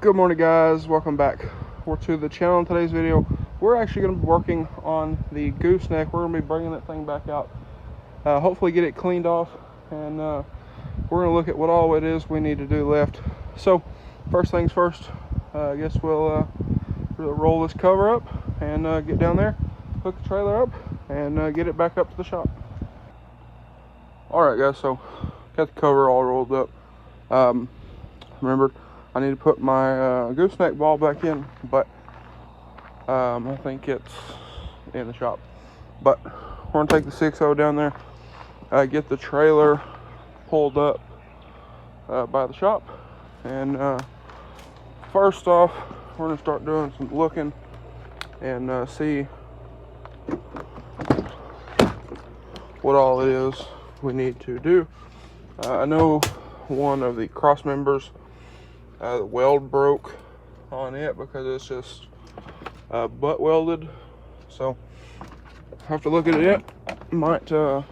Good morning, guys. Welcome back to the channel. In today's video, we're actually going to be working on the gooseneck. We're going to be bringing that thing back out, hopefully get it cleaned off, and we're going to look at what all it is we need to do left. So first things first, I guess we'll roll this cover up and get down there, hook the trailer up, and get it back up to the shop. Alright guys, so got the cover all rolled up. Remember, I need to put my gooseneck ball back in, but I think it's in the shop. But we're going to take the 6.0 down there, get the trailer pulled up by the shop, and first off, we're going to start doing some looking and see what all it is we need to do. I know one of the cross members, the weld broke on it because it's just butt welded, so have to look at it. Might see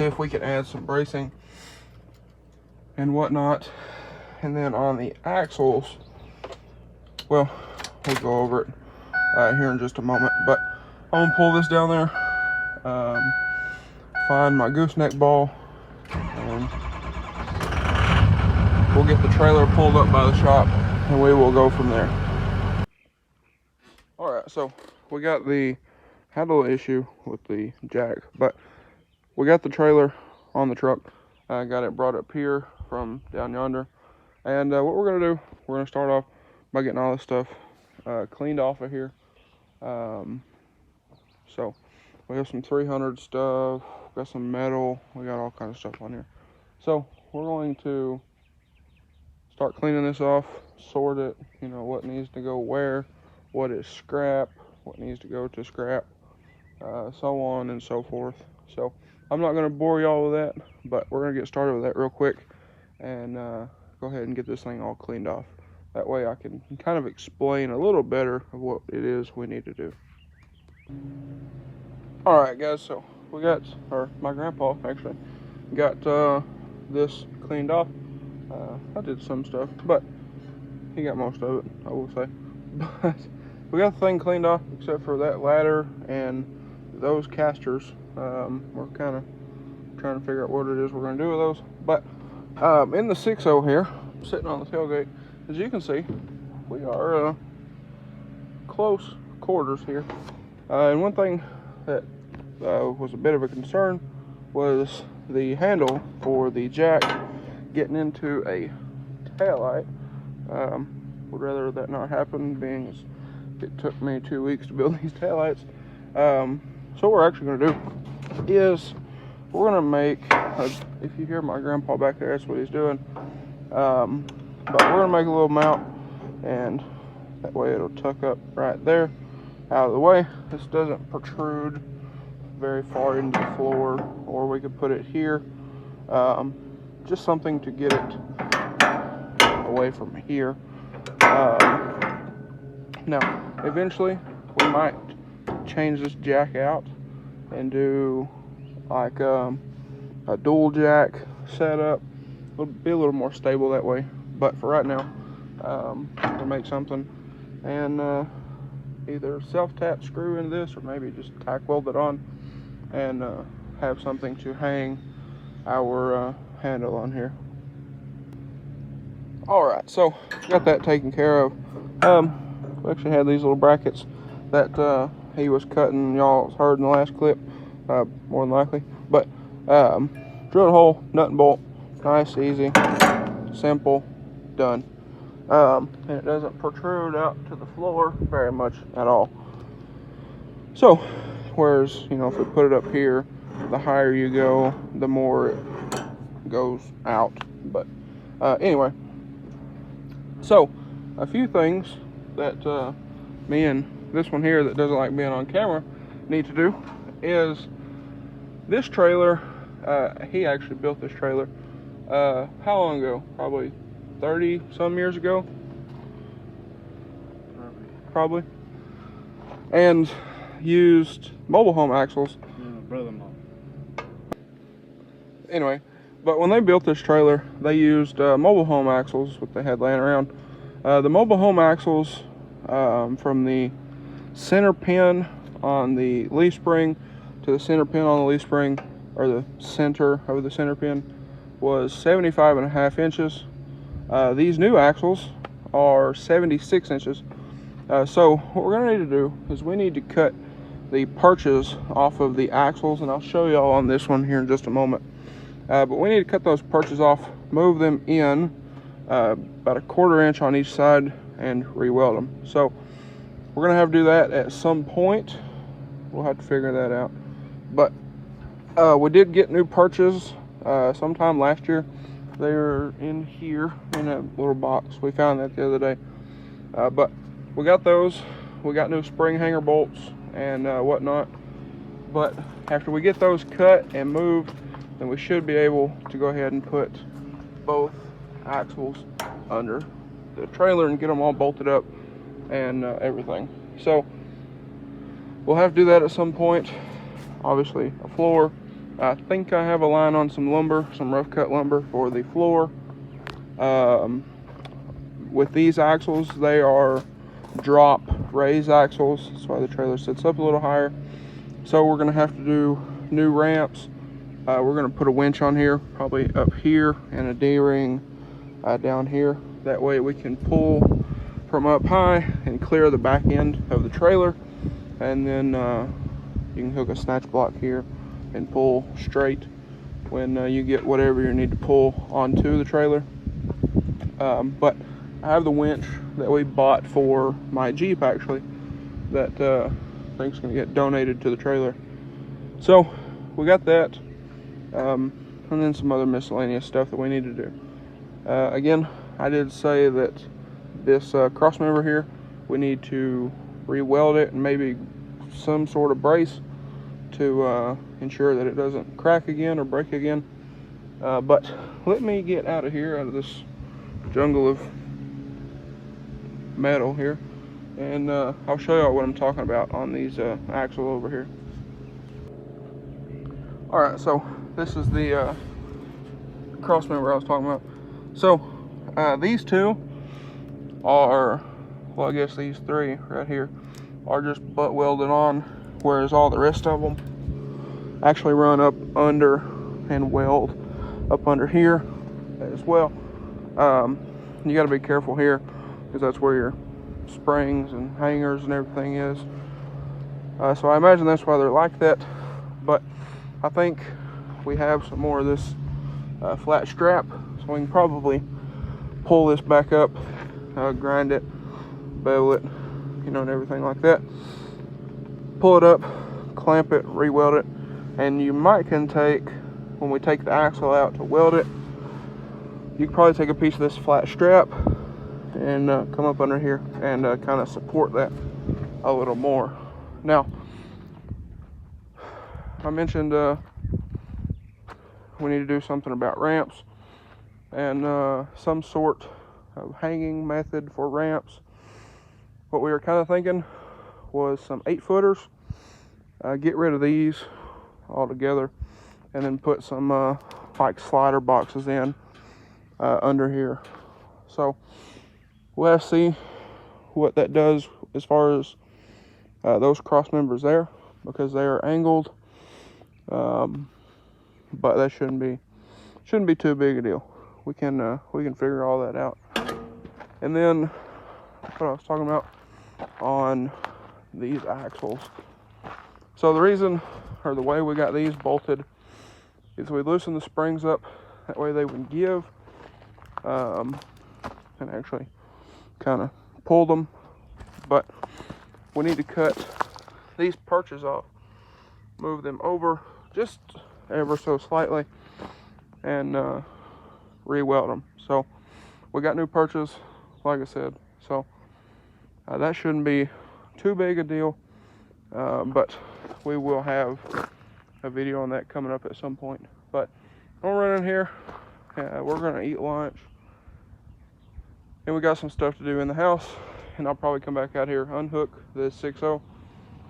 if we can add some bracing and whatnot. And then on the axles, well, we'll go over it here in just a moment, but I'm gonna pull this down there, find my gooseneck ball, and we'll get the trailer pulled up by the shop, and we will go from there. Alright, so we got had a little issue with the jack, but we got the trailer on the truck. I got it brought up here from down yonder, and what we're going to do, we're going to start off by getting all this stuff cleaned off of here. So we have some 300 stuff, got some metal, we got all kinds of stuff on here. So we're going to start cleaning this off, sort it, you know, what needs to go where, what is scrap, what needs to go to scrap, so on and so forth. So I'm not going to bore y'all with that, but we're going to get started with that real quick and go ahead and get this thing all cleaned off. That way I can kind of explain a little better of what it is we need to do. Alright guys, so we got, or my grandpa actually, got this cleaned off. I did some stuff, but he got most of it, I will say. But we got the thing cleaned off except for that ladder and those casters. We're kind of trying to figure out what it is we're going to do with those. But in the 6.0 here, sitting on the tailgate, as you can see, we are close quarters here. And one thing that was a bit of a concern was the handle for the jack getting into a taillight. Would rather that not happen, being as it took me 2 weeks to build these taillights. So what we're actually going to do is we're going to make, if you hear my grandpa back there, that's what he's doing. But we're going to make a little mount, and that way it'll tuck up right there, out of the way. This doesn't protrude very far into the floor, or we could put it here. Just something to get it away from here. Now, eventually, we might change this jack out and do like a dual jack setup. It'll be a little more stable that way. But for right now, we'll make something and either self-tap screw into this, or maybe just tack weld it on and have something to hang our handle on here. Alright, so got that taken care of. We actually had these little brackets that he was cutting, y'all heard in the last clip, more than likely. But drilled a hole, nut and bolt, nice, easy, simple, done. And it doesn't protrude out to the floor very much at all. So, whereas, you know, if we put it up here, the higher you go, the more it goes out. But anyway, so a few things that me and this one here that doesn't like being on camera need to do is this trailer. He actually built this trailer how long ago? Probably 30 some years ago, probably, and used mobile home axles. Brother-in-law. Anyway, But when they built this trailer, they used mobile home axles, what they had laying around. The mobile home axles, from the center pin on the leaf spring to the center pin on the leaf spring, or the center of the center pin, was 75.5 inches. These new axles are 76 inches. So what we're gonna need to do is we need to cut the perches off of the axles, and I'll show y'all on this one here in just a moment. But we need to cut those perches off, move them in about 1/4 inch on each side, and re-weld them. So we're gonna have to do that at some point. We'll have to figure that out. But we did get new perches sometime last year. They're in here in a little box. We found that the other day. But we got those. We got new spring hanger bolts and whatnot. But after we get those cut and moved, then we should be able to go ahead and put both axles under the trailer and get them all bolted up and everything. So we'll have to do that at some point. Obviously a floor. I think I have a line on some lumber, some rough cut lumber for the floor. With these axles, they are drop raise axles. That's why the trailer sits up a little higher. So we're gonna have to do new ramps. We're gonna put a winch on here, probably up here, and a D-ring down here. That way we can pull from up high and clear the back end of the trailer. And then you can hook a snatch block here and pull straight when you get whatever you need to pull onto the trailer. But I have the winch that we bought for my Jeep, actually, that I think is going to get donated to the trailer. So we got that, and then some other miscellaneous stuff that we need to do. Again, I did say that this cross member here, we need to re-weld it and maybe some sort of brace to ensure that it doesn't crack again or break again. But let me get out of here, out of this jungle of metal here, and I'll show you what I'm talking about on these axles over here. Alright, so this is the cross member I was talking about. So these two are, well, I guess these three right here are just butt welded on, whereas all the rest of them actually run up under and weld up under here as well. You got to be careful here, because that's where your springs and hangers and everything is. So I imagine that's why they're like that. But I think we have some more of this flat strap, so we can probably pull this back up, grind it, bevel it, you know, and everything like that. Pull it up, clamp it, re-weld it, and you might can take, when we take the axle out to weld it, you can probably take a piece of this flat strap and come up under here and kind of support that a little more. Now, I mentioned we need to do something about ramps and some sort of hanging method for ramps. What we were kind of thinking was some 8-footers. Get rid of these altogether, and then put some like slider boxes in under here. So we'll have to see what that does as far as those cross members there, because they are angled, but that shouldn't be too big a deal. We can figure all that out. And then what I was talking about on these axles. So the reason, or the way we got these bolted, is we loosen the springs up, that way they would give, and actually kind of pull them. But we need to cut these perches off, move them over just ever so slightly, and re-weld them. So we got new perches, like I said, so that shouldn't be too big a deal, but we will have a video on that coming up at some point. But I'm running here. We're gonna eat lunch, and we got some stuff to do in the house, and I'll probably come back out here, unhook the 6.0,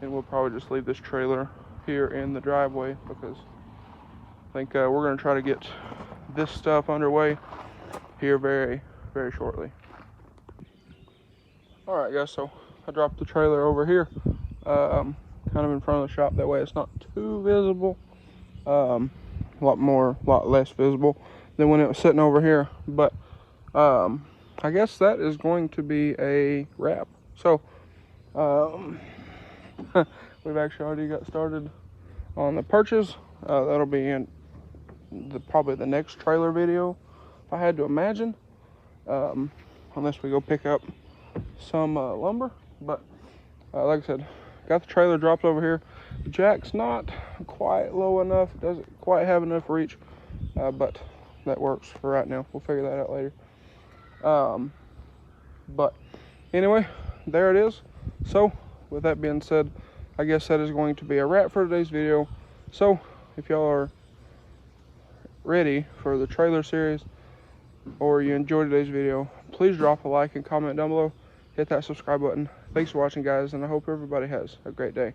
and we'll probably just leave this trailer here in the driveway, because I think we're gonna try to get this stuff underway here very, very shortly. Alright guys, so I dropped the trailer over here, kind of in front of the shop, that way it's not too visible, a lot less visible than when it was sitting over here. But I guess that is going to be a wrap. So we've actually already got started on the purchase. That'll be in probably the next trailer video, if I had to imagine, unless we go pick up some lumber. But like I said, got the trailer dropped over here. The jack's not quite low enough, it doesn't quite have enough reach, but that works for right now. We'll figure that out later. But anyway, there it is. So with that being said, I guess that is going to be a wrap for today's video. So if y'all are ready for the trailer series, or you enjoyed today's video, please drop a like and comment down below. Hit that subscribe button. Thanks for watching, guys, and I hope everybody has a great day.